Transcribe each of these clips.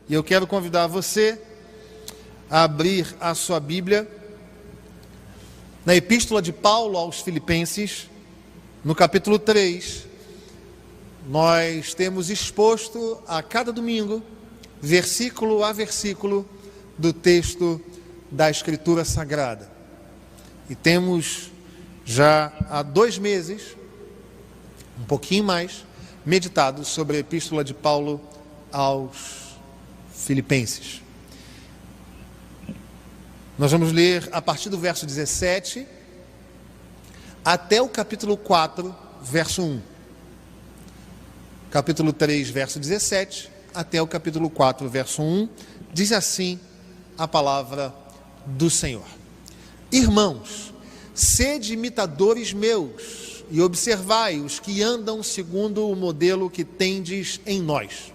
E eu quero convidar você a abrir a sua Bíblia na Epístola de Paulo aos Filipenses, no capítulo 3. Nós temos exposto a cada domingo, versículo a versículo, do texto da Escritura Sagrada. E temos já há 2 meses, um pouquinho mais, meditado sobre a Epístola de Paulo aos Filipenses. Nós vamos ler a partir do verso 17 até o capítulo 4, verso 1. Capítulo 3, verso 17, até o capítulo 4, verso 1, diz assim a palavra do Senhor. Irmãos, sede imitadores meus, e observai os que andam segundo o modelo que tendes em nós.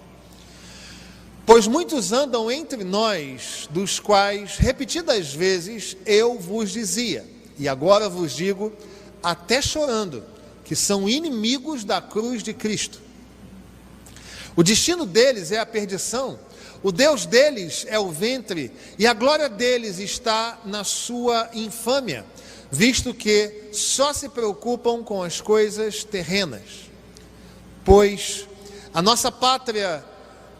Pois muitos andam entre nós, dos quais repetidas vezes eu vos dizia, e agora vos digo, até chorando, que são inimigos da cruz de Cristo. O destino deles é a perdição, o Deus deles é o ventre, e a glória deles está na sua infâmia, visto que só se preocupam com as coisas terrenas. Pois a nossa pátria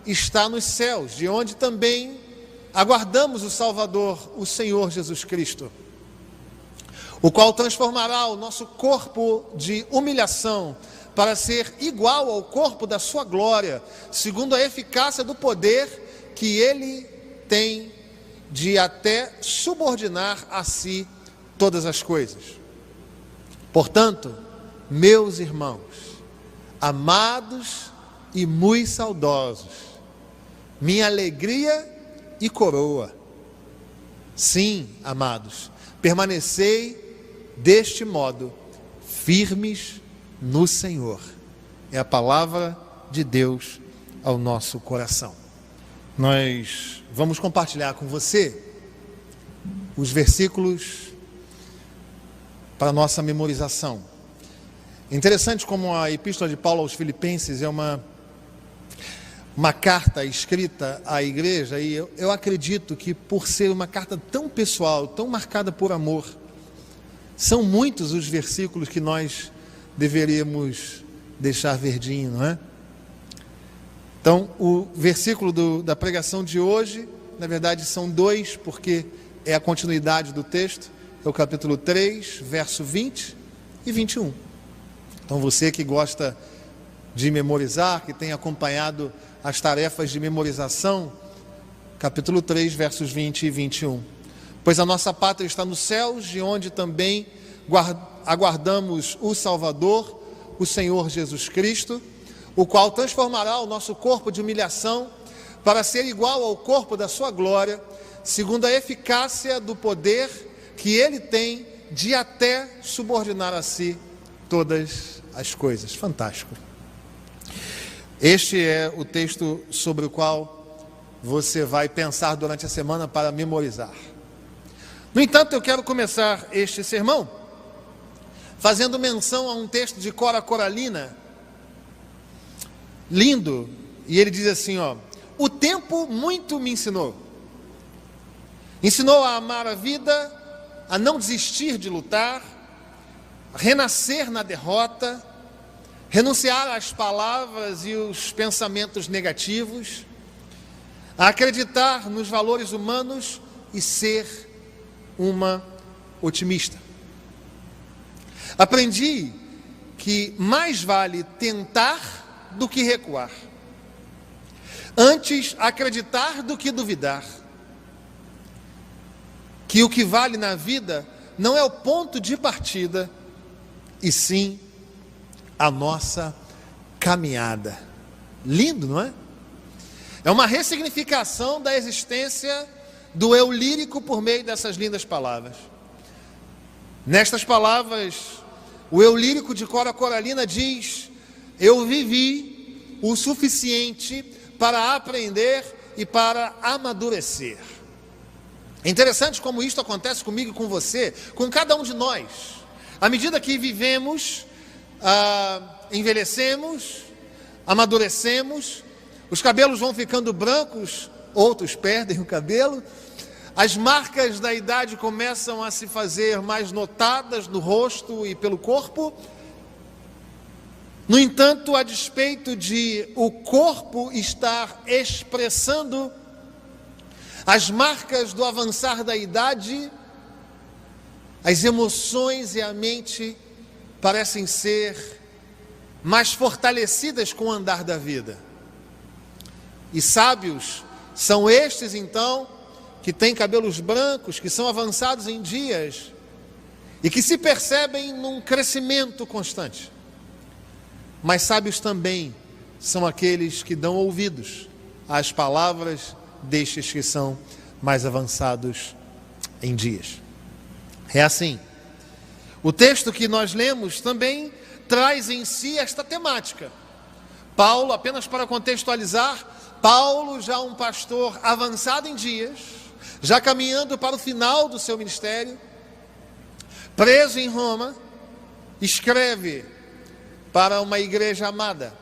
está nos céus, de onde também aguardamos o Salvador, o Senhor Jesus Cristo, o qual transformará o nosso corpo de humilhação para ser igual ao corpo da sua glória, segundo a eficácia do poder que ele tem de até subordinar a si todas as coisas. Portanto, meus irmãos, amados e muito saudosos, minha alegria e coroa, sim, amados, permanecei deste modo, firmes no Senhor. É a palavra de Deus ao nosso coração. Nós vamos compartilhar com você os versículos para a nossa memorização. É interessante como a Epístola de Paulo aos Filipenses é uma carta escrita à igreja, e eu acredito que por ser uma carta tão pessoal, tão marcada por amor, são muitos os versículos que nós deveríamos deixar verdinho, não é? Então, o versículo da pregação de hoje, na verdade são 2, porque é a continuidade do texto, é o capítulo 3, verso 20 e 21. Então, você que gosta de memorizar, que tem acompanhado as tarefas de memorização, capítulo 3, versos 20 e 21. Pois a nossa pátria está nos céus, de onde também aguardamos o Salvador, o Senhor Jesus Cristo, o qual transformará o nosso corpo de humilhação para ser igual ao corpo da sua glória, segundo a eficácia do poder que ele tem de até subordinar a si todas as coisas. Fantástico. Este é o texto sobre o qual você vai pensar durante a semana para memorizar. No entanto, eu quero começar este sermão fazendo menção a um texto de Cora Coralina, lindo, e ele diz assim, o tempo muito me ensinou a amar a vida, a não desistir de lutar, a renascer na derrota, renunciar às palavras e os pensamentos negativos, a acreditar nos valores humanos e ser uma otimista. Aprendi que mais vale tentar do que recuar, antes acreditar do que duvidar, que o que vale na vida não é o ponto de partida, e sim a nossa caminhada. Lindo, não é? É uma ressignificação da existência do eu lírico por meio dessas lindas palavras. Nestas palavras, o eu lírico de Cora Coralina diz: eu vivi o suficiente para aprender e para amadurecer. É interessante como isto acontece comigo e com você, com cada um de nós. À medida que vivemos, envelhecemos, amadurecemos, os cabelos vão ficando brancos outros perdem o cabelo. As marcas da idade começam a se fazer mais notadas no rosto e pelo corpo. No entanto, a despeito de o corpo estar expressando as marcas do avançar da idade, as emoções e a mente parecem ser mais fortalecidas com o andar da vida. E sábios são estes, então, que têm cabelos brancos, que são avançados em dias e que se percebem num crescimento constante. Mas sábios também são aqueles que dão ouvidos às palavras destes que são mais avançados em dias. É assim. O texto que nós lemos também traz em si esta temática. Paulo, apenas para contextualizar, Paulo, já um pastor avançado em dias, já caminhando para o final do seu ministério, preso em Roma, escreve para uma igreja amada.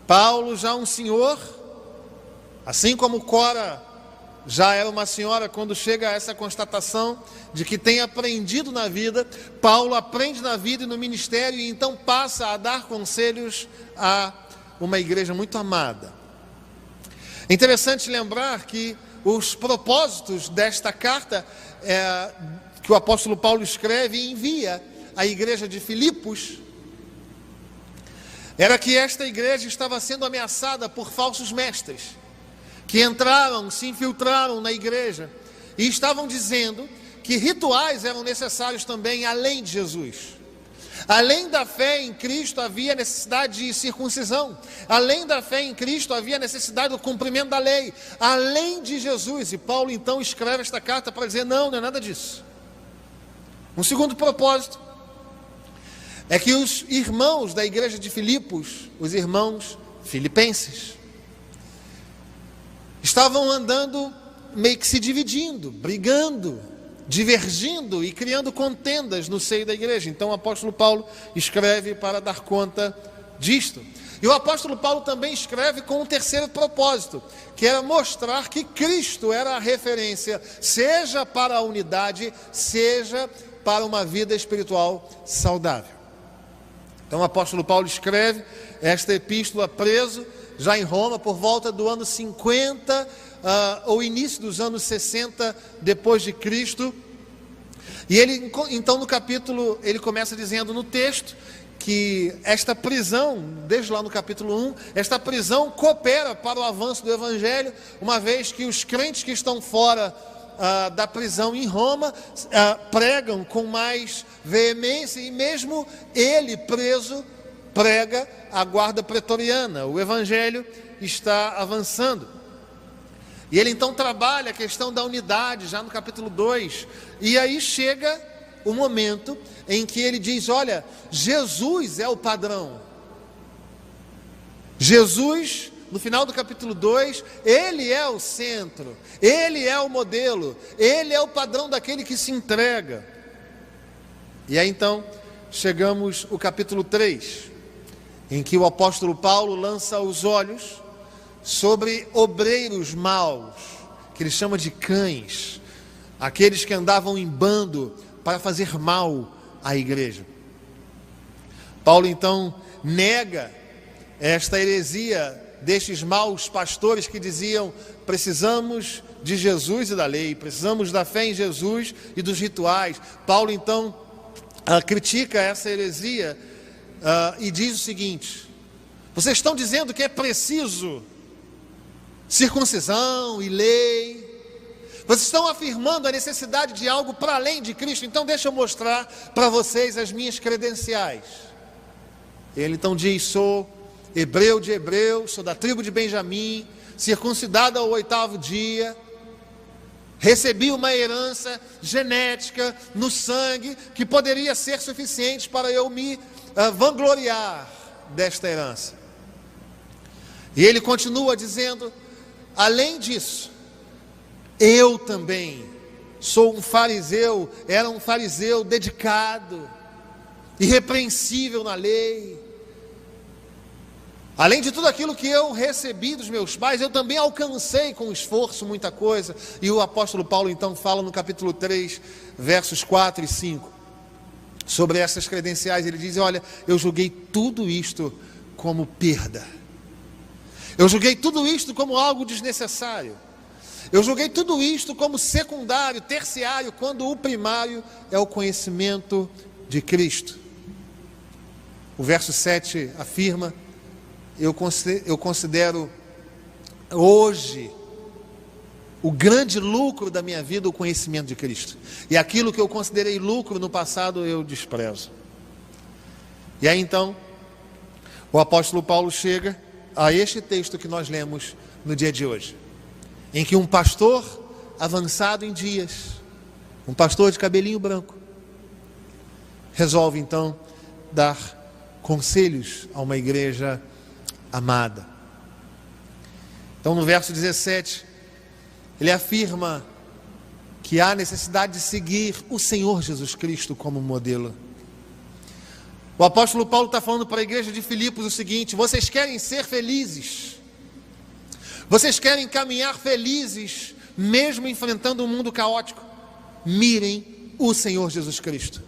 Paulo, já um senhor, assim como Cora já era uma senhora, quando chega a essa constatação de que tem aprendido na vida, Paulo aprende na vida e no ministério e então passa a dar conselhos a uma igreja muito amada. É interessante lembrar que os propósitos desta carta que o apóstolo Paulo escreve e envia à igreja de Filipos era que esta igreja estava sendo ameaçada por falsos mestres que entraram, se infiltraram na igreja e estavam dizendo que rituais eram necessários também além de Jesus. Além da fé em Cristo havia necessidade de circuncisão. Além da fé em Cristo havia necessidade do cumprimento da lei. Além de Jesus. E Paulo então escreve esta carta para dizer, não é nada disso. Um segundo propósito é que os irmãos da igreja de Filipos, os irmãos filipenses, estavam andando meio que se dividindo, brigando, divergindo e criando contendas no seio da igreja. Então o apóstolo Paulo escreve para dar conta disto. E o apóstolo Paulo também escreve com um terceiro propósito, que era mostrar que Cristo era a referência, seja para a unidade, seja para uma vida espiritual saudável. Então o apóstolo Paulo escreve esta epístola preso, já em Roma, por volta do ano 50, ou início dos anos 60 depois de Cristo. E ele, então, no capítulo, ele começa dizendo no texto que esta prisão, desde lá no capítulo 1, esta prisão coopera para o avanço do evangelho, uma vez que os crentes que estão fora da prisão em Roma pregam com mais veemência, e mesmo ele preso prega a guarda pretoriana. O evangelho está avançando. E ele então trabalha a questão da unidade, já no capítulo 2. E aí chega o momento em que ele diz, olha, Jesus é o padrão. Jesus, no final do capítulo 2, ele é o centro, ele é o modelo, ele é o padrão daquele que se entrega. E aí então, chegamos ao capítulo 3, em que o apóstolo Paulo lança os olhos sobre obreiros maus, que ele chama de cães, aqueles que andavam em bando para fazer mal à igreja. Paulo então nega esta heresia destes maus pastores que diziam, precisamos de Jesus e da lei, precisamos da fé em Jesus e dos rituais. Paulo então critica essa heresia e diz o seguinte: vocês estão dizendo que é preciso circuncisão e lei, vocês estão afirmando a necessidade de algo para além de Cristo, então deixa eu mostrar para vocês as minhas credenciais. Ele então diz, sou hebreu de hebreus, sou da tribo de Benjamim, circuncidado ao 8º dia, recebi uma herança genética no sangue, que poderia ser suficiente para eu me vangloriar desta herança. E ele continua dizendo, além disso, eu também sou um fariseu, era um fariseu dedicado, irrepreensível na lei. Além de tudo aquilo que eu recebi dos meus pais, eu também alcancei com esforço muita coisa. E o apóstolo Paulo então fala no capítulo 3, versos 4 e 5, sobre essas credenciais. Ele diz: olha, eu julguei tudo isto como perda. Eu julguei tudo isto como algo desnecessário. Eu julguei tudo isto como secundário, terciário, quando o primário é o conhecimento de Cristo. O verso 7 afirma: eu considero hoje o grande lucro da minha vida o conhecimento de Cristo. E aquilo que eu considerei lucro no passado eu desprezo. E aí então, o apóstolo Paulo chega a este texto que nós lemos no dia de hoje, em que um pastor avançado em dias, um pastor de cabelinho branco, resolve então dar conselhos a uma igreja amada. Então no verso 17, ele afirma que há necessidade de seguir o Senhor Jesus Cristo como modelo. O apóstolo Paulo está falando para a igreja de Filipos o seguinte: vocês querem ser felizes? Vocês querem caminhar felizes, mesmo enfrentando um mundo caótico? Mirem o Senhor Jesus Cristo.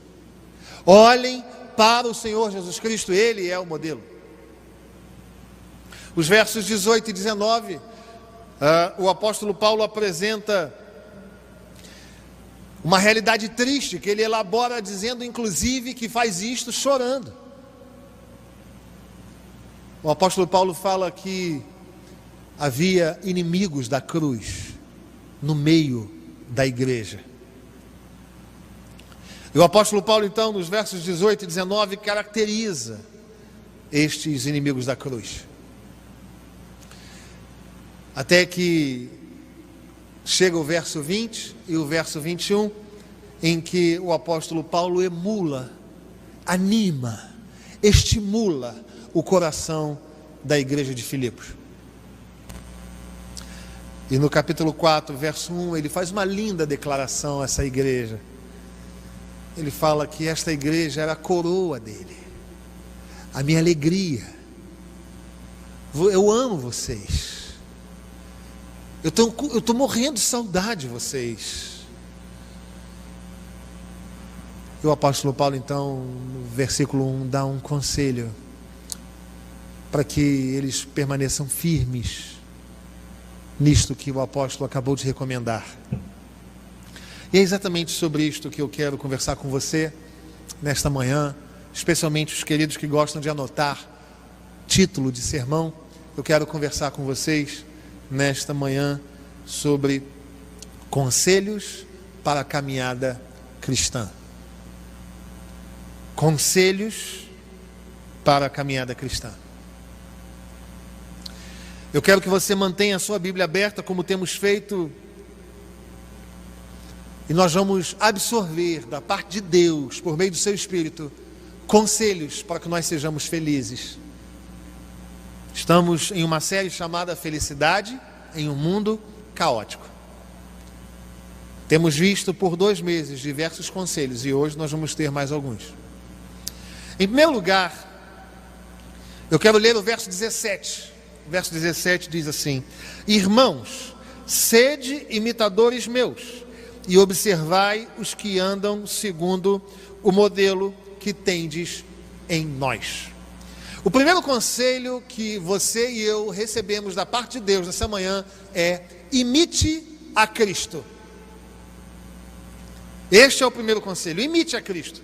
Olhem para o Senhor Jesus Cristo, Ele é o modelo. Os versos 18 e 19, o apóstolo Paulo apresenta uma realidade triste, que ele elabora dizendo inclusive que faz isto chorando. O apóstolo Paulo fala que havia inimigos da cruz no meio da igreja. E o apóstolo Paulo então, nos versos 18 e 19, caracteriza estes inimigos da cruz. Até que chega o verso 20 e o verso 21, em que o apóstolo Paulo emula, anima, estimula o coração da igreja de Filipos. E no capítulo 4, verso 1, ele faz uma linda declaração a essa igreja. Ele fala que esta igreja era a coroa dele, a minha alegria. Eu amo vocês. Eu estou morrendo de saudade de vocês. E o apóstolo Paulo então, no versículo 1, dá um conselho para que eles permaneçam firmes nisto que o apóstolo acabou de recomendar. E é exatamente sobre isto que eu quero conversar com você nesta manhã, especialmente os queridos que gostam de anotar título de sermão. Eu quero conversar com vocês nesta manhã sobre conselhos para a caminhada cristã. Conselhos para a caminhada cristã. Eu quero que você mantenha a sua Bíblia aberta, como temos feito, e nós vamos absorver da parte de Deus, por meio do seu Espírito, conselhos para que nós sejamos felizes. Estamos em uma série chamada Felicidade em um Mundo Caótico. Temos visto por 2 meses diversos conselhos e hoje nós vamos ter mais alguns. Em primeiro lugar, eu quero ler o verso 17. O verso 17 diz assim: irmãos, sede imitadores meus e observai os que andam segundo o modelo que tendes em nós. O primeiro conselho que você e eu recebemos da parte de Deus nessa manhã é: imite a Cristo. Este é o primeiro conselho: imite a Cristo.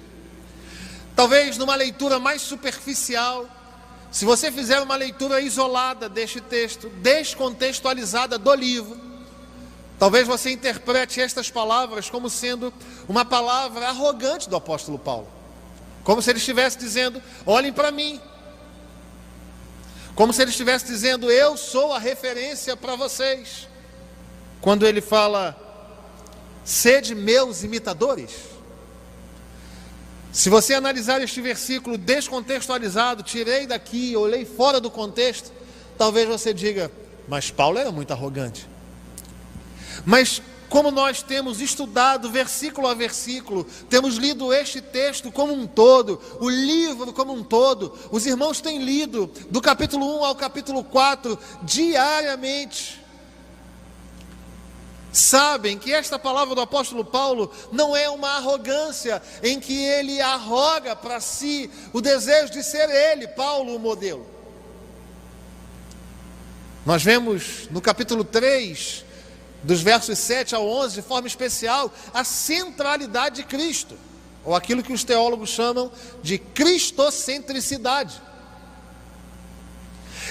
Talvez numa leitura mais superficial, se você fizer uma leitura isolada deste texto, descontextualizada do livro, talvez você interprete estas palavras como sendo uma palavra arrogante do apóstolo Paulo, como se ele estivesse dizendo: olhem para mim. Como se ele estivesse dizendo: eu sou a referência para vocês. Quando ele fala: sede meus imitadores. Se você analisar este versículo descontextualizado, tirei daqui, olhei fora do contexto, talvez você diga: mas Paulo era muito arrogante. Mas como nós temos estudado versículo a versículo, temos lido este texto como um todo, o livro como um todo, os irmãos têm lido do capítulo 1 ao capítulo 4 diariamente, sabem que esta palavra do apóstolo Paulo não é uma arrogância em que ele arroga para si o desejo de ser ele, Paulo, o modelo. Nós vemos no capítulo 3, dos versos 7 ao 11, de forma especial, a centralidade de Cristo, ou aquilo que os teólogos chamam de cristocentricidade.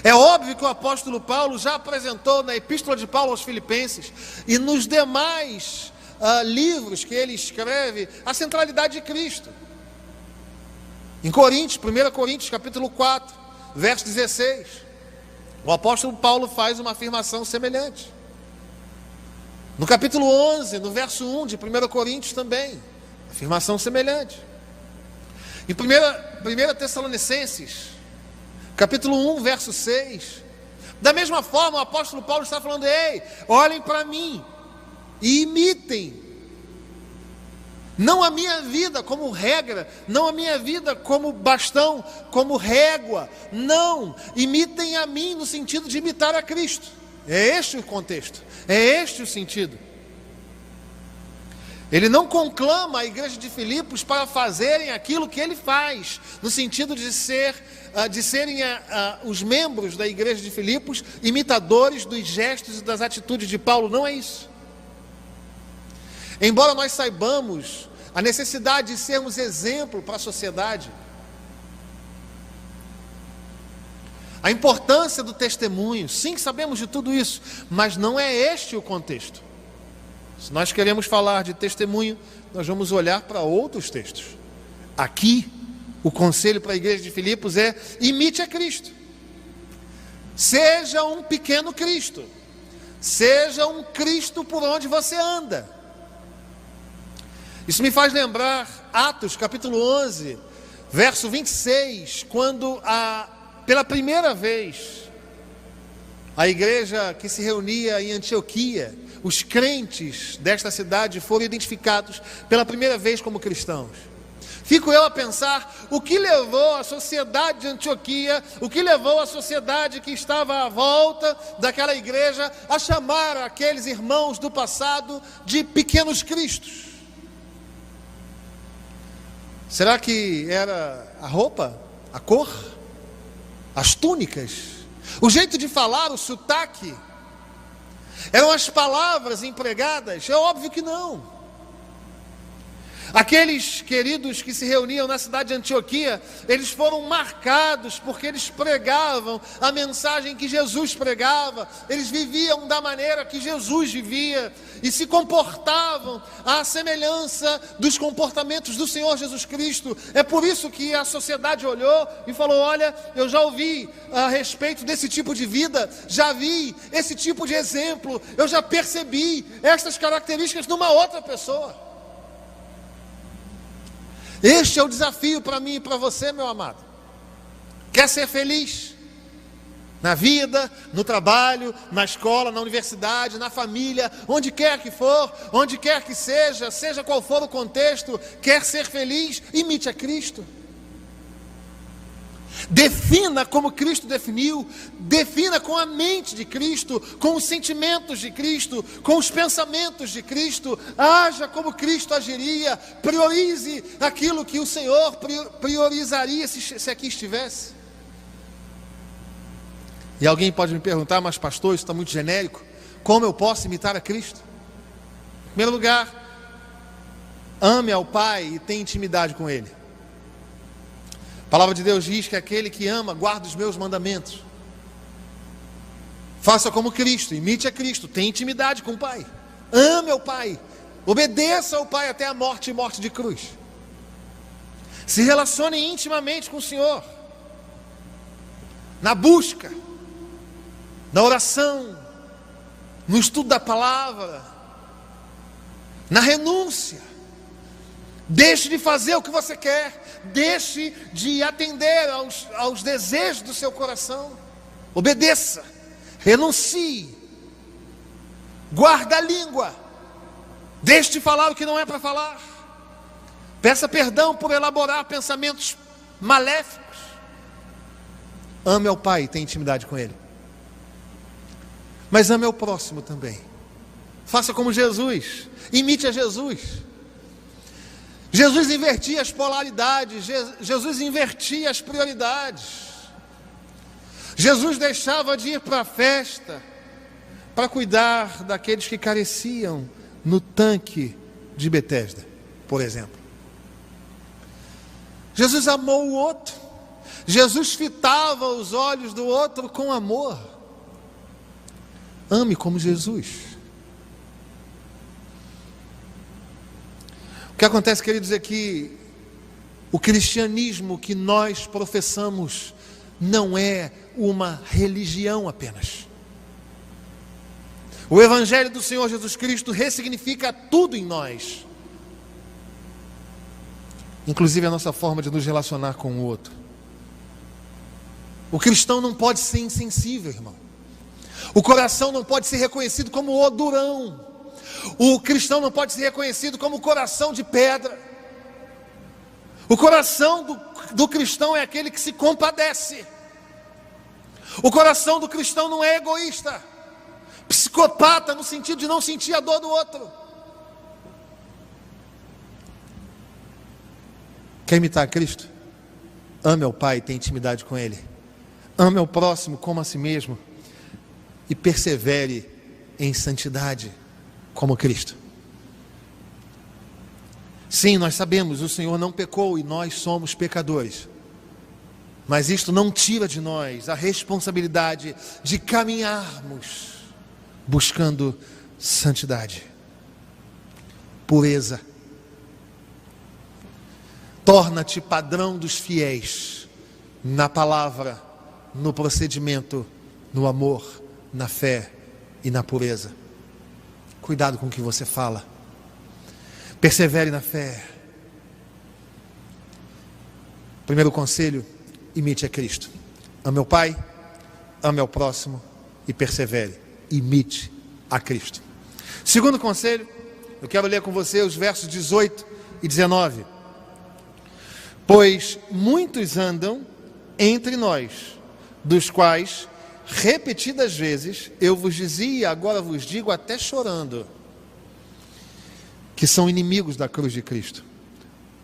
É óbvio que o apóstolo Paulo já apresentou na epístola de Paulo aos Filipenses e nos demais livros que ele escreve a centralidade de Cristo. Em Coríntios, 1 Coríntios capítulo 4, verso 16, o apóstolo Paulo faz uma afirmação semelhante. No capítulo 11, no verso 1 de 1 Coríntios também, afirmação semelhante. Em 1 Tessalonicenses, capítulo 1, verso 6, da mesma forma o apóstolo Paulo está falando: ei, olhem para mim e imitem, não a minha vida como regra, não a minha vida como bastão, como régua, não, imitem a mim no sentido de imitar a Cristo. É este o contexto, é este o sentido. Ele não conclama a igreja de Filipos para fazerem aquilo que ele faz, no sentido de serem os membros da igreja de Filipos imitadores dos gestos e das atitudes de Paulo. Não é isso. Embora nós saibamos a necessidade de sermos exemplo para a sociedade, a importância do testemunho, sim, sabemos de tudo isso, mas não é este o contexto. Se nós queremos falar de testemunho, nós vamos olhar para outros textos. Aqui, o conselho para a igreja de Filipos é: imite a Cristo. Seja um pequeno Cristo. Seja um Cristo por onde você anda. Isso me faz lembrar Atos capítulo 11, verso 26, quando pela primeira vez a igreja que se reunia em Antioquia, os crentes desta cidade foram identificados pela primeira vez como cristãos. Fico eu a pensar o que levou a sociedade de Antioquia, o que levou a sociedade que estava à volta daquela igreja a chamar aqueles irmãos do passado de pequenos cristos. Será que era a roupa, a cor, as túnicas, o jeito de falar, o sotaque? Eram as palavras empregadas? É óbvio que não. Aqueles queridos que se reuniam na cidade de Antioquia, eles foram marcados porque eles pregavam a mensagem que Jesus pregava, eles viviam da maneira que Jesus vivia e se comportavam à semelhança dos comportamentos do Senhor Jesus Cristo. É por isso que a sociedade olhou e falou: olha, eu já ouvi a respeito desse tipo de vida, já vi esse tipo de exemplo, eu já percebi estas características numa outra pessoa. Este é o desafio para mim e para você, meu amado. Quer ser feliz? Na vida, no trabalho, na escola, na universidade, na família, onde quer que for, onde quer que seja, seja qual for o contexto, quer ser feliz? Imite a Cristo. Defina como Cristo definiu, defina com a mente de Cristo, com os sentimentos de Cristo, com os pensamentos de Cristo, haja como Cristo agiria, priorize aquilo que o Senhor priorizaria se aqui estivesse. E alguém pode me perguntar: mas pastor, isso está muito genérico, como eu posso imitar a Cristo? Em primeiro lugar, ame ao Pai e tenha intimidade com Ele. A palavra de Deus diz que aquele que ama, guarda os meus mandamentos. Faça como Cristo, imite a Cristo, tenha intimidade com o Pai. Ame ao Pai, obedeça ao Pai até a morte e morte de cruz. Se relacione intimamente com o Senhor, na busca, na oração, no estudo da palavra, na renúncia. Deixe de fazer o que você quer, deixe de atender aos desejos do seu coração, obedeça, renuncie, guarda a língua, Deixe de falar o que não é para falar. Peça perdão por elaborar pensamentos maléficos. Ame ao Pai e tenha intimidade com Ele. Mas ame ao próximo também. Faça como Jesus. Imite a Jesus. Jesus invertia as polaridades. Jesus invertia as prioridades. Jesus deixava de ir para a festa para cuidar daqueles que careciam no tanque de Betesda, por exemplo. Jesus amou o outro. Jesus fitava os olhos do outro com amor. Ame como Jesus. O que acontece, queridos, é que o cristianismo que nós professamos não é uma religião apenas. O Evangelho do Senhor Jesus Cristo ressignifica tudo em nós, inclusive a nossa forma de nos relacionar com o outro. O cristão não pode ser insensível, irmão. O coração não pode ser reconhecido como odurão. O cristão não pode ser reconhecido como coração de pedra. O coração do cristão é aquele que se compadece. O coração do cristão não é egoísta, psicopata no sentido de não sentir a dor do outro. Quer imitar Cristo? Ame ao Pai e tenha intimidade com Ele. Ame ao próximo como a si mesmo. E persevere em santidade como Cristo. Sim, nós sabemos, o Senhor não pecou e nós somos pecadores. Mas isto não tira de nós a responsabilidade de caminharmos buscando santidade, pureza. Torna-te padrão dos fiéis na palavra, no procedimento, no amor, na fé e na pureza. Cuidado com o que você fala. Persevere na fé. Primeiro conselho: imite a Cristo. Ame ao Pai, ame ao próximo e persevere. Imite a Cristo. Segundo conselho, eu quero ler com você os versos 18 e 19. Pois muitos andam entre nós, dos quais repetidas vezes eu vos dizia, agora vos digo até chorando, que são inimigos da cruz de Cristo.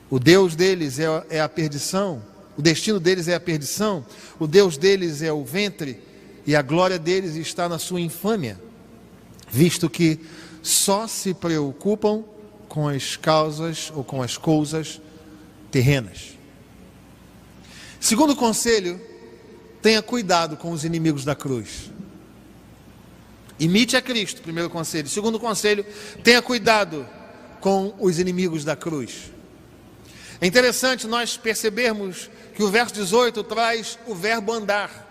O Deus deles é a perdição, o destino deles é a perdição, o Deus deles é o ventre, e a glória deles está na sua infâmia, visto que só se preocupam com as causas ou com as coisas terrenas. Segundo conselho, tenha cuidado com os inimigos da cruz. Imite a Cristo, primeiro conselho. Segundo conselho, tenha cuidado com os inimigos da cruz. É interessante nós percebermos que o verso 18 traz o verbo andar.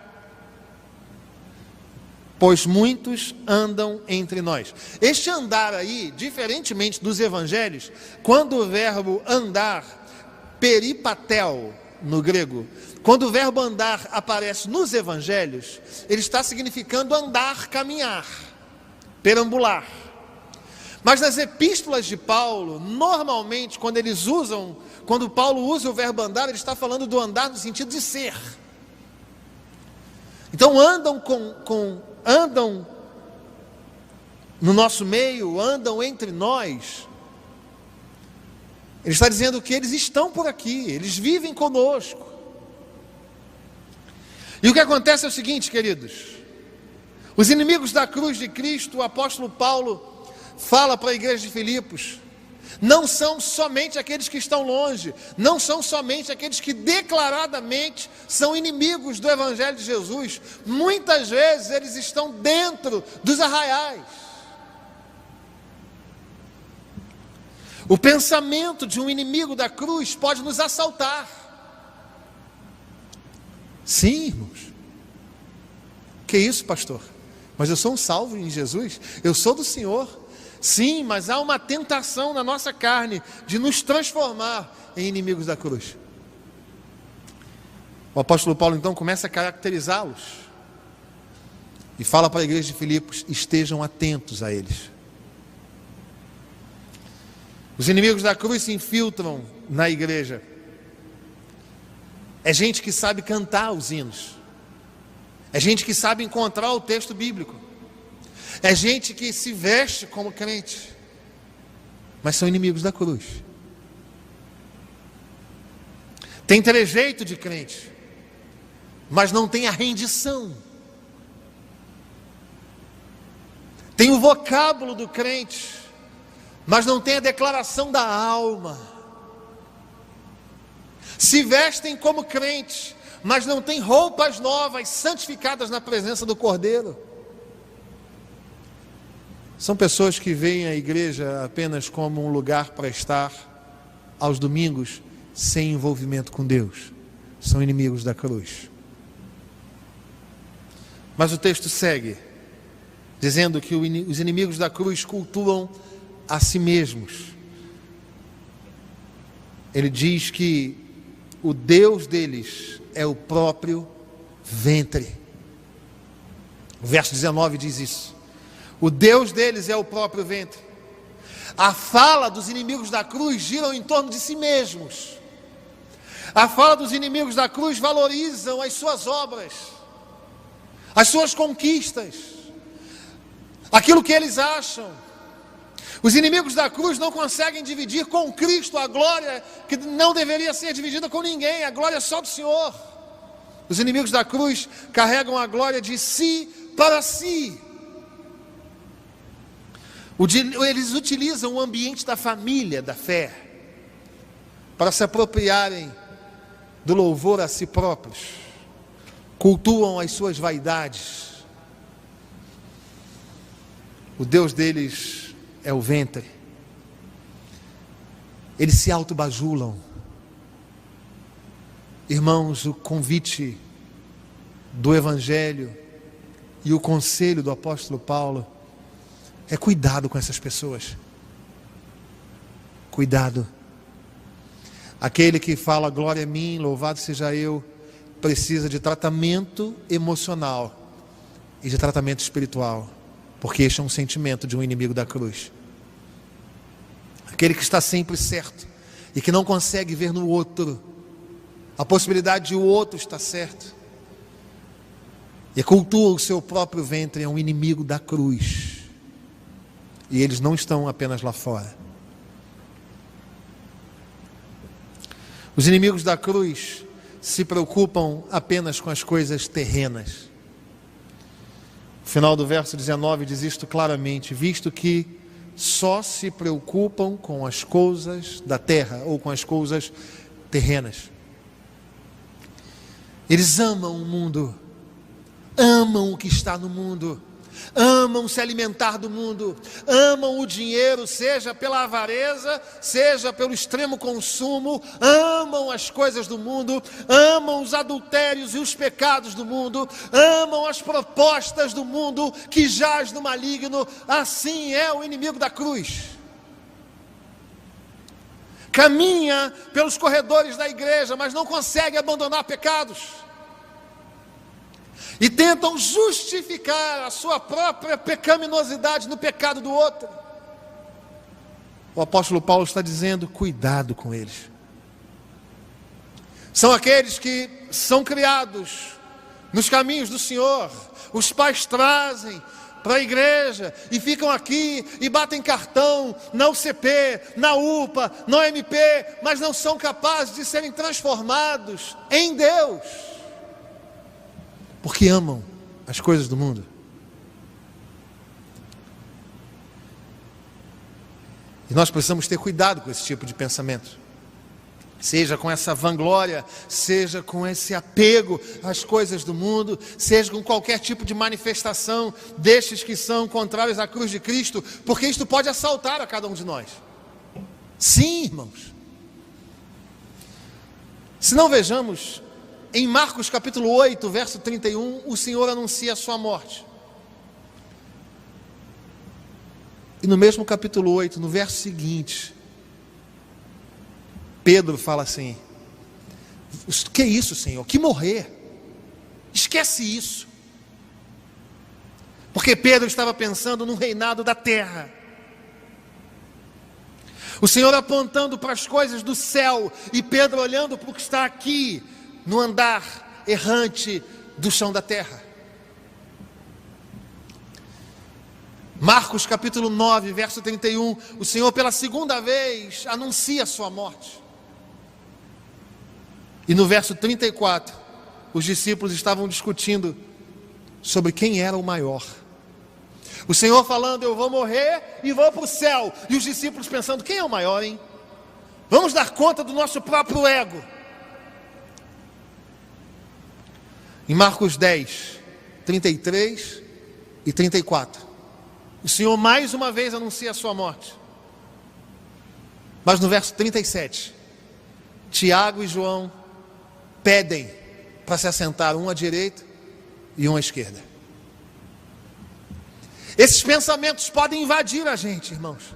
Pois muitos andam entre nós. Este andar aí, diferentemente dos evangelhos, quando o verbo andar, peripatel no grego, quando o verbo andar aparece nos evangelhos, ele está significando andar, caminhar, perambular. Mas nas epístolas de Paulo, normalmente, quando Paulo usa o verbo andar, ele está falando do andar no sentido de ser. Então andam no nosso meio, andam entre nós. Ele está dizendo que eles estão por aqui, eles vivem conosco. E o que acontece é o seguinte, queridos: os inimigos da cruz de Cristo, o apóstolo Paulo fala para a igreja de Filipos, não são somente aqueles que estão longe, não são somente aqueles que declaradamente são inimigos do Evangelho de Jesus. Muitas vezes eles estão dentro dos arraiais. O pensamento de um inimigo da cruz pode nos assaltar. Sim, irmãos. Que isso, pastor? Mas eu sou um salvo em Jesus, eu sou do Senhor. Sim, mas há uma tentação na nossa carne de nos transformar em inimigos da cruz. O apóstolo Paulo então começa a caracterizá-los e fala para a igreja de Filipos: estejam atentos a eles. Os inimigos da cruz se infiltram na igreja. É gente que sabe cantar os hinos. É gente que sabe encontrar o texto bíblico. É gente que se veste como crente, mas são inimigos da cruz. Tem trejeito de crente, mas não tem a rendição. Tem o vocábulo do crente, mas não tem a declaração da alma. Se vestem como crentes, mas não tem roupas novas, santificadas na presença do Cordeiro. São pessoas que veem a igreja apenas como um lugar para estar aos domingos, sem envolvimento com Deus. São inimigos da cruz. Mas o texto segue, dizendo que os inimigos da cruz cultuam a si mesmos. Ele diz que o Deus deles é o próprio ventre. O verso 19 diz isso. O Deus deles é o próprio ventre. A fala dos inimigos da cruz gira em torno de si mesmos. A fala dos inimigos da cruz valorizam as suas obras, as suas conquistas, aquilo que eles acham. Os inimigos da cruz não conseguem dividir com Cristo a glória que não deveria ser dividida com ninguém. A glória é só do Senhor. Os inimigos da cruz carregam a glória de si para si. Eles utilizam o ambiente da família, da fé, para se apropriarem do louvor a si próprios. Cultuam as suas vaidades. O Deus deles é o ventre. Eles se autobajulam. Irmãos, o convite do Evangelho e o conselho do apóstolo Paulo é cuidado com essas pessoas. Cuidado. Aquele que fala glória a mim, louvado seja eu, precisa de tratamento emocional e de tratamento espiritual, porque este é um sentimento de um inimigo da cruz. Aquele que está sempre certo e que não consegue ver no outro a possibilidade de o outro estar certo e cultua o seu próprio ventre, é um inimigo da cruz. E eles não estão apenas lá fora. Os inimigos da cruz se preocupam apenas com as coisas terrenas. O final do verso 19 diz isto claramente: visto que só se preocupam com as coisas da terra ou com as coisas terrenas. Eles amam o mundo, amam o que está no mundo, amam se alimentar do mundo, amam o dinheiro, seja pela avareza, seja pelo extremo consumo, amam as coisas do mundo, amam os adultérios e os pecados do mundo, amam as propostas do mundo que jaz no maligno. Assim é o inimigo da cruz. Caminha pelos corredores da igreja, mas não consegue abandonar pecados. E tentam justificar a sua própria pecaminosidade no pecado do outro. O apóstolo Paulo está dizendo: cuidado com eles. São aqueles que são criados nos caminhos do Senhor. Os pais trazem para a igreja e ficam aqui e batem cartão na UCP, na UPA, na OMP, mas não são capazes de serem transformados em Deus, porque amam as coisas do mundo. E nós precisamos ter cuidado com esse tipo de pensamento. Seja com essa vanglória, seja com esse apego às coisas do mundo, seja com qualquer tipo de manifestação destes que são contrários à cruz de Cristo, porque isto pode assaltar a cada um de nós. Sim, irmãos. Se não, vejamos, em Marcos capítulo 8, verso 31, o Senhor anuncia a sua morte. E no mesmo capítulo 8, no verso seguinte, Pedro fala assim: que é isso, Senhor? Que morrer? Esquece isso. Porque Pedro estava pensando no reinado da terra. O Senhor apontando para as coisas do céu e Pedro olhando para o que está aqui, no andar errante do chão da terra. Marcos capítulo 9, verso 31, o Senhor pela segunda vez anuncia a sua morte. E no verso 34, os discípulos estavam discutindo sobre quem era o maior. O Senhor falando, eu vou morrer e vou para o céu. E os discípulos pensando, quem é o maior, hein? Vamos dar conta do nosso próprio ego. Em Marcos 10, 33 e 34, o Senhor mais uma vez anuncia a sua morte. Mas no verso 37, Tiago e João pedem para se assentar, um à direita e um à esquerda. Esses pensamentos podem invadir a gente, irmãos.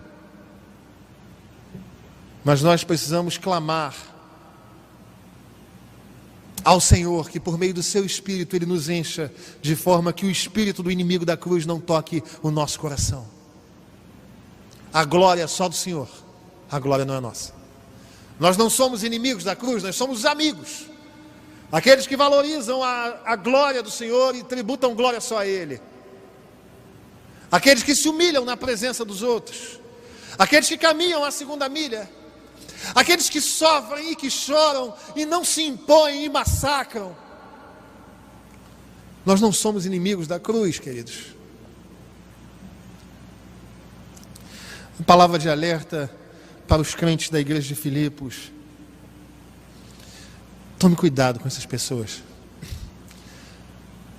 Mas nós precisamos clamar ao Senhor, que por meio do seu Espírito Ele nos encha, de forma que o espírito do inimigo da cruz não toque o nosso coração. A glória é só do Senhor, a glória não é nossa. Nós não somos inimigos da cruz, nós somos os amigos. Aqueles que valorizam a glória do Senhor e tributam glória só a Ele. Aqueles que se humilham na presença dos outros. Aqueles que caminham a segunda milha. Aqueles que sofrem e que choram e não se impõem e massacram. Nós não somos inimigos da cruz, queridos. Uma palavra de alerta para os crentes da igreja de Filipos. Tome cuidado com essas pessoas.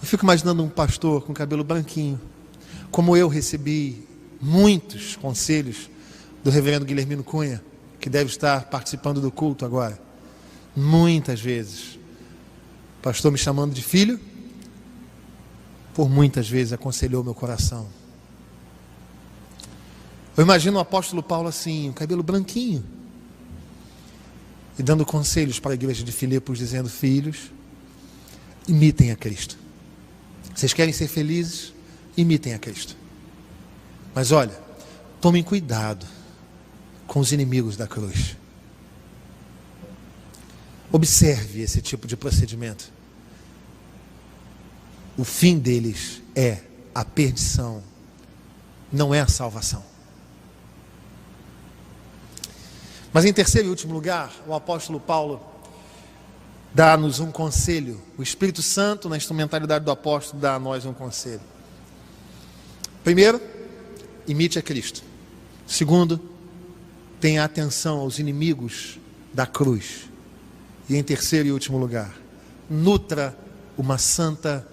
Eu fico imaginando um pastor com cabelo branquinho. Como eu recebi muitos conselhos do reverendo Guilhermino Cunha, que deve estar participando do culto agora. Muitas vezes. O pastor me chamando de filho, por muitas vezes aconselhou meu coração. Eu imagino o apóstolo Paulo assim, o cabelo branquinho, e dando conselhos para a igreja de Filipos, dizendo, filhos, imitem a Cristo. Vocês querem ser felizes? Imitem a Cristo. Mas olha, tomem cuidado com os inimigos da cruz. Observe esse tipo de procedimento. O fim deles é a perdição, não é a salvação. Mas em terceiro e último lugar, o apóstolo Paulo dá-nos um conselho. O Espírito Santo, na instrumentalidade do apóstolo, dá a nós um conselho. Primeiro, imite a Cristo. Segundo, tenha atenção aos inimigos da cruz. E em terceiro e último lugar, nutra uma santa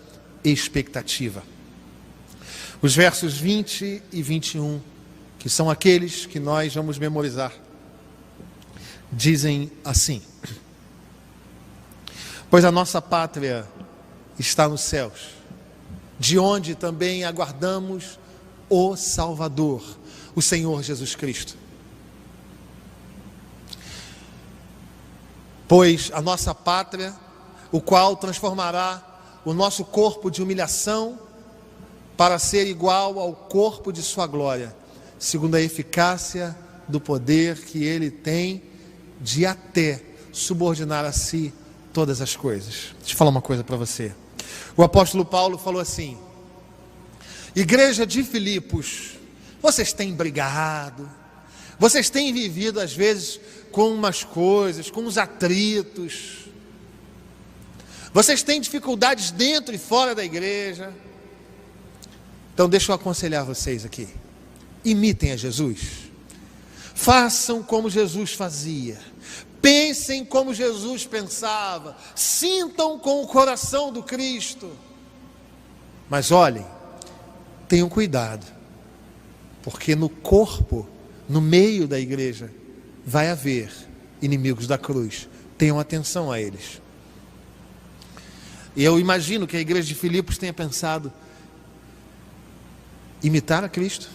expectativa. Os versos 20 e 21, que são aqueles que nós vamos memorizar, dizem assim: pois a nossa pátria está nos céus, de onde também aguardamos o Salvador, o Senhor Jesus Cristo. Pois a nossa pátria, o qual transformará o nosso corpo de humilhação para ser igual ao corpo de sua glória, segundo a eficácia do poder que Ele tem de até subordinar a si todas as coisas. Deixa eu falar uma coisa para você. O apóstolo Paulo falou assim: igreja de Filipos, vocês têm brigado, vocês têm vivido às vezes com umas coisas, com uns atritos, vocês têm dificuldades dentro e fora da igreja. Então deixa eu aconselhar vocês aqui: imitem a Jesus, façam como Jesus fazia, pensem como Jesus pensava, sintam com o coração do Cristo. Mas olhem, tenham cuidado, porque no corpo, no meio da igreja, vai haver inimigos da cruz. Tenham atenção a eles. E eu imagino que a igreja de Filipos tenha pensado: imitar a Cristo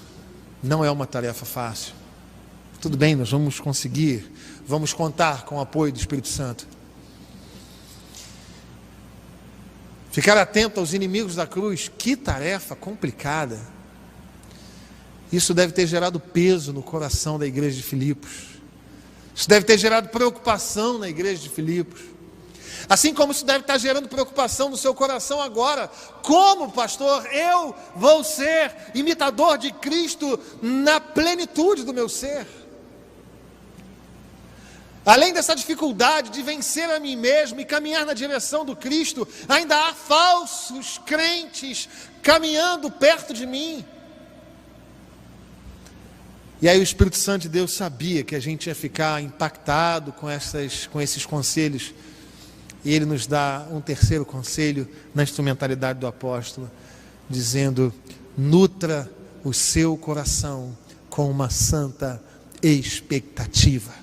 não é uma tarefa fácil. Tudo bem, nós vamos conseguir, vamos contar com o apoio do Espírito Santo. Ficar atento aos inimigos da cruz, que tarefa complicada. Isso deve ter gerado peso no coração da igreja de Filipos. Isso deve ter gerado preocupação na igreja de Filipos. Assim como isso deve estar gerando preocupação no seu coração agora. Como, pastor, eu vou ser imitador de Cristo na plenitude do meu ser? Além dessa dificuldade de vencer a mim mesmo e caminhar na direção do Cristo, ainda há falsos crentes caminhando perto de mim. E aí o Espírito Santo de Deus sabia que a gente ia ficar impactado com esses conselhos. E Ele nos dá um terceiro conselho na instrumentalidade do apóstolo, dizendo: nutra o seu coração com uma santa expectativa.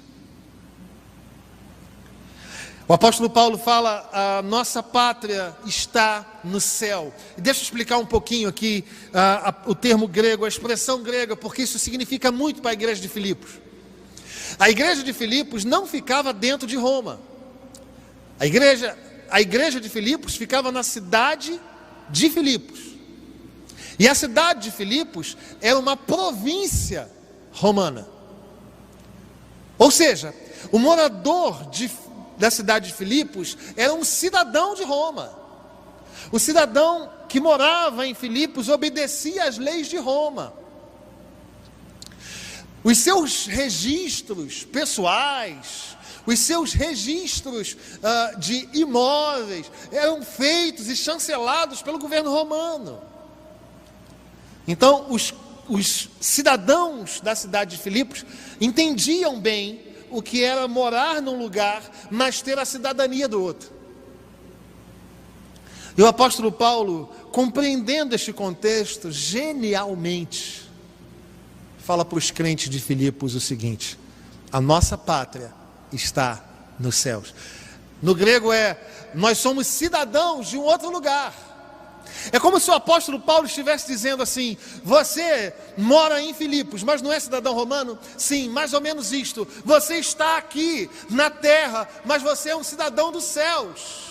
O apóstolo Paulo fala: a nossa pátria está no céu. E deixa eu explicar um pouquinho aqui o termo grego, a expressão grega, porque isso significa muito para a igreja de Filipos. A igreja de Filipos não ficava dentro de Roma. A igreja de Filipos ficava na cidade de Filipos. E a cidade de Filipos era uma província romana. Ou seja, o morador da cidade de Filipos era um cidadão de Roma. O cidadão que morava em Filipos obedecia às leis de Roma. Os seus registros pessoais, os seus registros de imóveis eram feitos e chancelados pelo governo romano. Então, os cidadãos da cidade de Filipos entendiam bem o que era morar num lugar, mas ter a cidadania do outro. E o apóstolo Paulo, compreendendo este contexto, genialmente, fala para os crentes de Filipos o seguinte: a nossa pátria está nos céus. No grego nós somos cidadãos de um outro lugar. É como se o apóstolo Paulo estivesse dizendo assim: você mora em Filipos, mas não é cidadão romano? Sim, mais ou menos isto. Você está aqui na terra, mas você é um cidadão dos céus.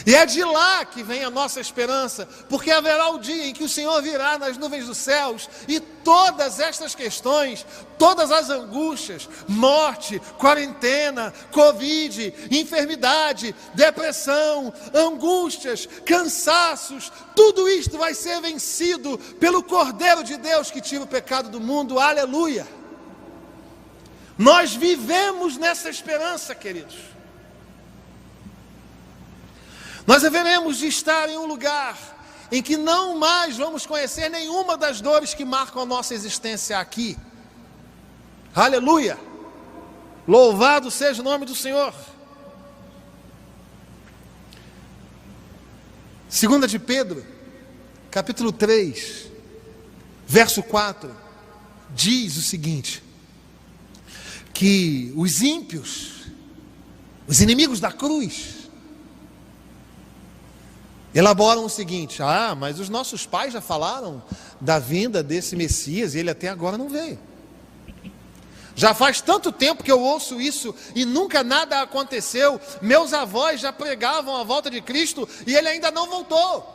E é de lá que vem a nossa esperança, porque haverá o dia em que o Senhor virá nas nuvens dos céus e todas estas questões, todas as angústias, morte, quarentena, Covid, enfermidade, depressão, angústias, cansaços, tudo isto vai ser vencido pelo Cordeiro de Deus que tira o pecado do mundo. Aleluia! Nós vivemos nessa esperança, queridos. Nós haveremos de estar em um lugar em que não mais vamos conhecer nenhuma das dores que marcam a nossa existência aqui. Aleluia! Louvado seja o nome do Senhor. 2 de Pedro, capítulo 3, verso 4, diz o seguinte: que os ímpios, os inimigos da cruz, elaboram o seguinte: mas os nossos pais já falaram da vinda desse Messias e ele até agora não veio. Já faz tanto tempo que eu ouço isso e nunca nada aconteceu. Meus avós já pregavam a volta de Cristo e ele ainda não voltou.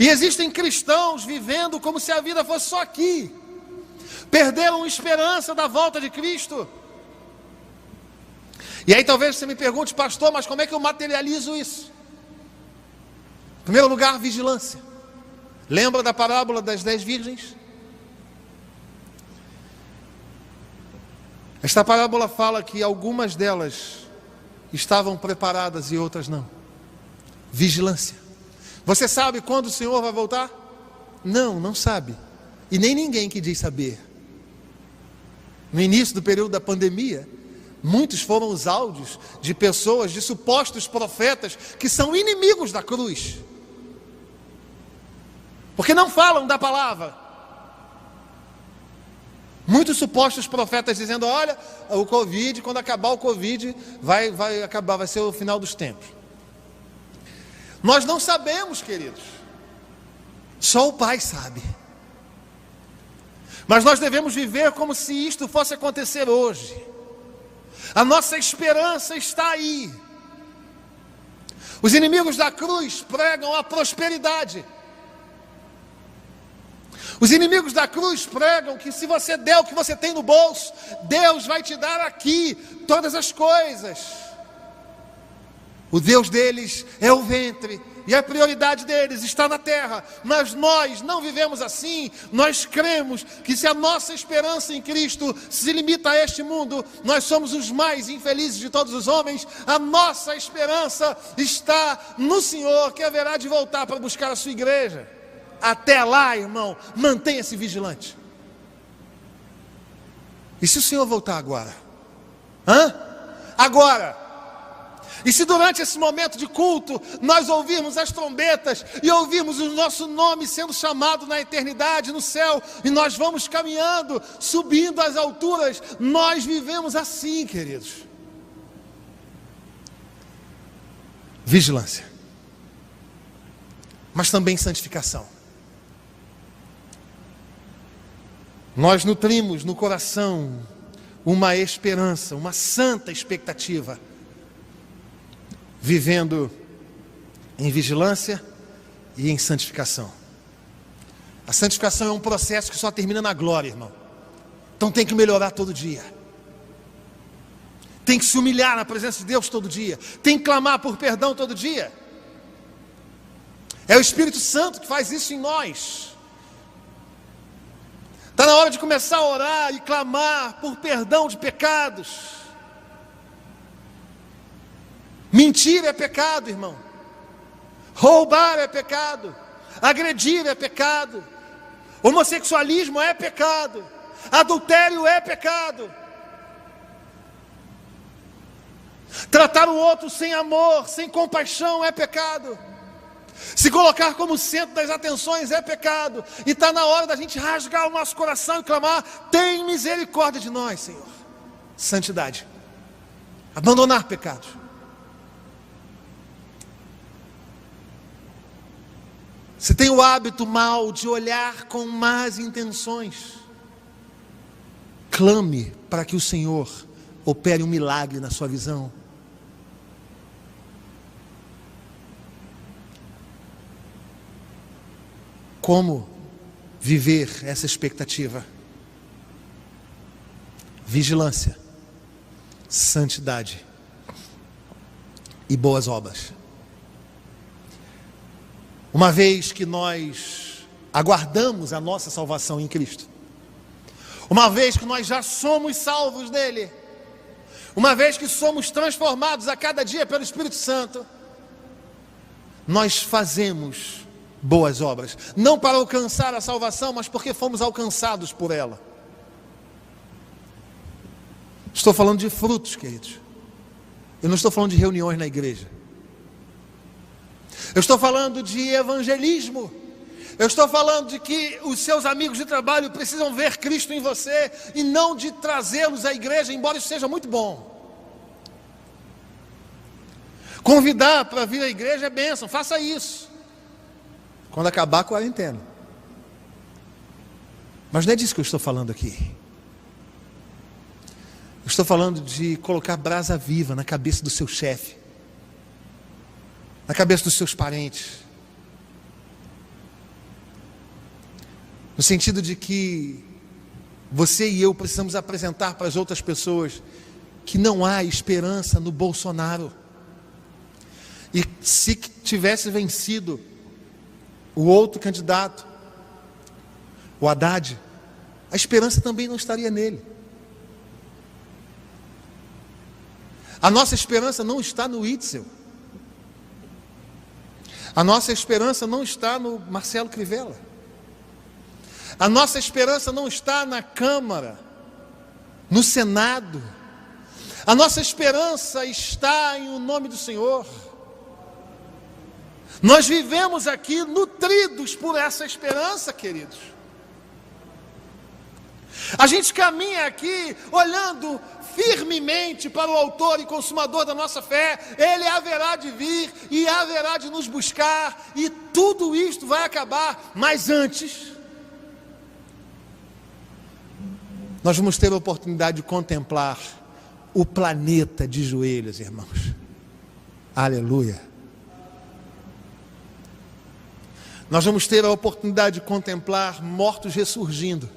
E existem cristãos vivendo como se a vida fosse só aqui. Perderam esperança da volta de Cristo. E aí talvez você me pergunte: pastor, mas como é que eu materializo isso? Em primeiro lugar, vigilância. Lembra da parábola das 10 virgens? Esta parábola fala que algumas delas estavam preparadas e outras não. Vigilância. Você sabe quando o Senhor vai voltar? Não, não sabe. E nem ninguém que diz saber. No início do período da pandemia, muitos foram os áudios de pessoas, de supostos profetas, que são inimigos da cruz, porque não falam da palavra. Muitos supostos profetas dizendo: olha, o Covid, quando acabar o Covid, vai acabar, vai ser o final dos tempos. Nós não sabemos, queridos. Só o Pai sabe. Mas nós devemos viver como se isto fosse acontecer hoje. A nossa esperança está aí. Os inimigos da cruz pregam a prosperidade. Os inimigos da cruz pregam que se você der o que você tem no bolso, Deus vai te dar aqui todas as coisas. O Deus deles é o ventre, e a prioridade deles está na terra. Mas nós não vivemos assim. Nós cremos que se a nossa esperança em Cristo se limita a este mundo, nós somos os mais infelizes de todos os homens. A nossa esperança está no Senhor, que haverá de voltar para buscar a sua igreja. Até lá, irmão, mantenha-se vigilante. E se o Senhor voltar agora? Agora. E se durante esse momento de culto nós ouvirmos as trombetas e ouvirmos o nosso nome sendo chamado na eternidade, no céu, e nós vamos caminhando, subindo às alturas, nós vivemos assim, queridos. Vigilância, mas também santificação. Nós nutrimos no coração uma esperança, uma santa expectativa, vivendo em vigilância e em santificação. A santificação é um processo que só termina na glória, irmão. Então tem que melhorar todo dia. Tem que se humilhar na presença de Deus todo dia. Tem que clamar por perdão todo dia. É o Espírito Santo que faz isso em nós. Está na hora de começar a orar e clamar por perdão de pecados. Mentir é pecado, irmão. Roubar é pecado. Agredir é pecado. Homossexualismo é pecado. Adultério é pecado. Tratar o outro sem amor, sem compaixão é pecado. Se colocar como centro das atenções é pecado. E está na hora da gente rasgar o nosso coração e clamar: tem misericórdia de nós, Senhor. Santidade. Abandonar pecados. Se tem o hábito mau de olhar com más intenções, clame para que o Senhor opere um milagre na sua visão. Como viver essa expectativa? Vigilância, santidade e boas obras. Uma vez que nós aguardamos a nossa salvação em Cristo, uma vez que nós já somos salvos nele, uma vez que somos transformados a cada dia pelo Espírito Santo, nós fazemos boas obras, não para alcançar a salvação, mas porque fomos alcançados por ela. Estou falando de frutos, queridos. Eu não estou falando de reuniões na igreja. Eu estou falando de evangelismo. Eu estou falando de que os seus amigos de trabalho precisam ver Cristo em você e não de trazê-los à igreja, embora isso seja muito bom. Convidar para vir à igreja é bênção, faça isso quando acabar a quarentena. Mas não é disso que eu estou falando aqui. Eu estou falando de colocar brasa viva na cabeça do seu chefe, na cabeça dos seus parentes, no sentido de que você e eu precisamos apresentar para as outras pessoas que não há esperança no Bolsonaro. E se tivesse vencido o outro candidato, o Haddad, a esperança também não estaria nele. A nossa esperança não está no Itzel. A nossa esperança não está no Marcelo Crivella. A nossa esperança não está na Câmara, no Senado. A nossa esperança está em o nome do Senhor. Nós vivemos aqui nutridos por essa esperança, queridos. A gente caminha aqui olhando firmemente para o autor e consumador da nossa fé. Ele haverá de vir e haverá de nos buscar, e tudo isto vai acabar. Mas antes, nós vamos ter a oportunidade de contemplar o planeta de joelhos, irmãos. Aleluia. Nós vamos ter a oportunidade de contemplar mortos ressurgindo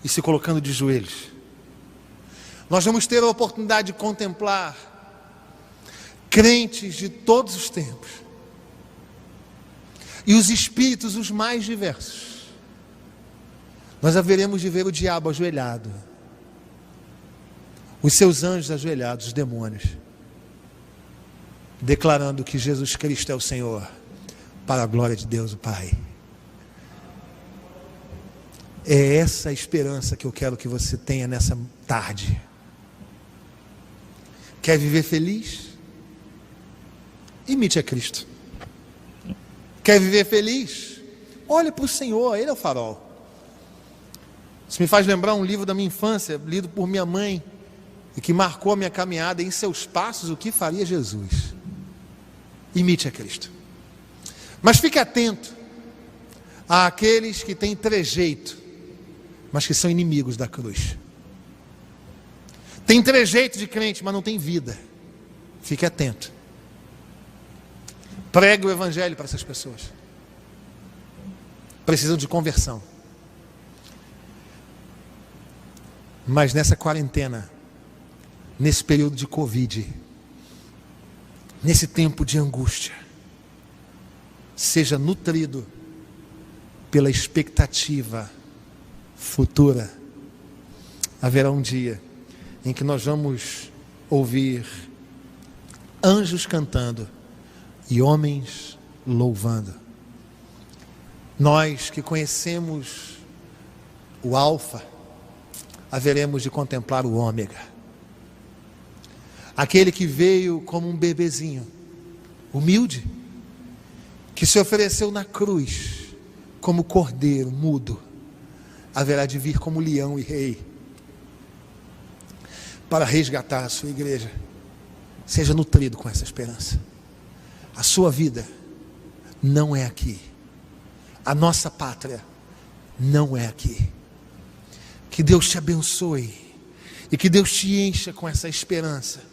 e se colocando de joelhos. Nós vamos ter a oportunidade de contemplar crentes de todos os tempos e os espíritos os mais diversos. Nós haveremos de ver o diabo ajoelhado, os seus anjos ajoelhados, os demônios, declarando que Jesus Cristo é o Senhor, para a glória de Deus o Pai. É essa a esperança que eu quero que você tenha nessa tarde. Quer viver feliz? Imite a Cristo. Quer viver feliz? Olhe para o Senhor, Ele é o farol. Isso me faz lembrar um livro da minha infância, lido por minha mãe, e que marcou a minha caminhada. Em seus passos, o que faria Jesus? Imite a Cristo. Mas fique atento àqueles que têm trejeito, mas que são inimigos da cruz. Tem trejeito de crente, mas não tem vida. Fique atento. Pregue o evangelho para essas pessoas. Precisam de conversão. Mas nessa quarentena, nesse período de Covid, nesse tempo de angústia, seja nutrido pela expectativa futura. Haverá um dia em que nós vamos ouvir anjos cantando e homens louvando. Nós que conhecemos o Alfa, haveremos de contemplar o Ômega. Aquele que veio como um bebezinho, humilde, que se ofereceu na cruz como cordeiro mudo, haverá de vir como leão e rei, para resgatar a sua igreja. Seja nutrido com essa esperança. A sua vida não é aqui. A nossa pátria não é aqui. Que Deus te abençoe e que Deus te encha com essa esperança,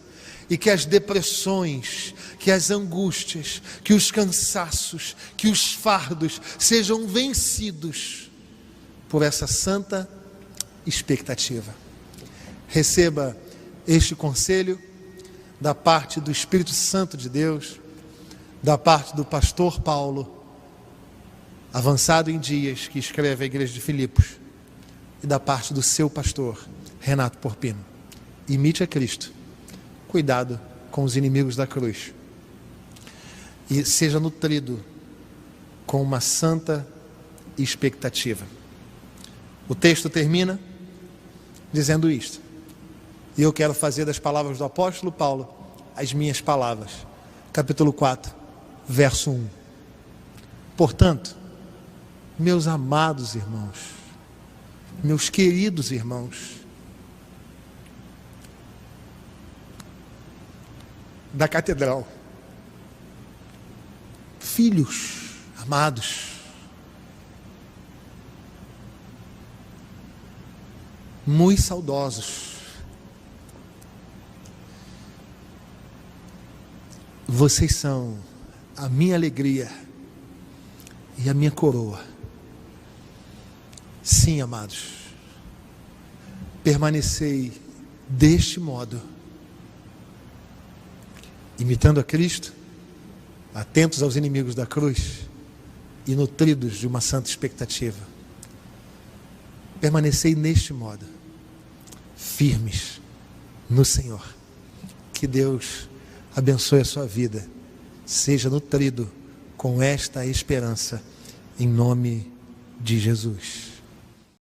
e que as depressões, que as angústias, que os cansaços, que os fardos sejam vencidos por essa santa expectativa. Receba este conselho da parte do Espírito Santo de Deus, da parte do pastor Paulo, avançado em dias, que escreve à igreja de Filipos, e da parte do seu pastor Renato Porpino. Imite a Cristo. Cuidado com os inimigos da cruz. E seja nutrido com uma santa expectativa. O texto termina dizendo isto. E eu quero fazer das palavras do apóstolo Paulo as minhas palavras. Capítulo 4, verso 1. Portanto, meus amados irmãos, meus queridos irmãos, da catedral, filhos amados, muito saudosos, vocês são a minha alegria e a minha coroa. Sim, amados, permanecei deste modo, imitando a Cristo, atentos aos inimigos da cruz e nutridos de uma santa expectativa. Permanecei neste modo, firmes no Senhor. Que Deus abençoe a sua vida. Seja nutrido com esta esperança, em nome de Jesus.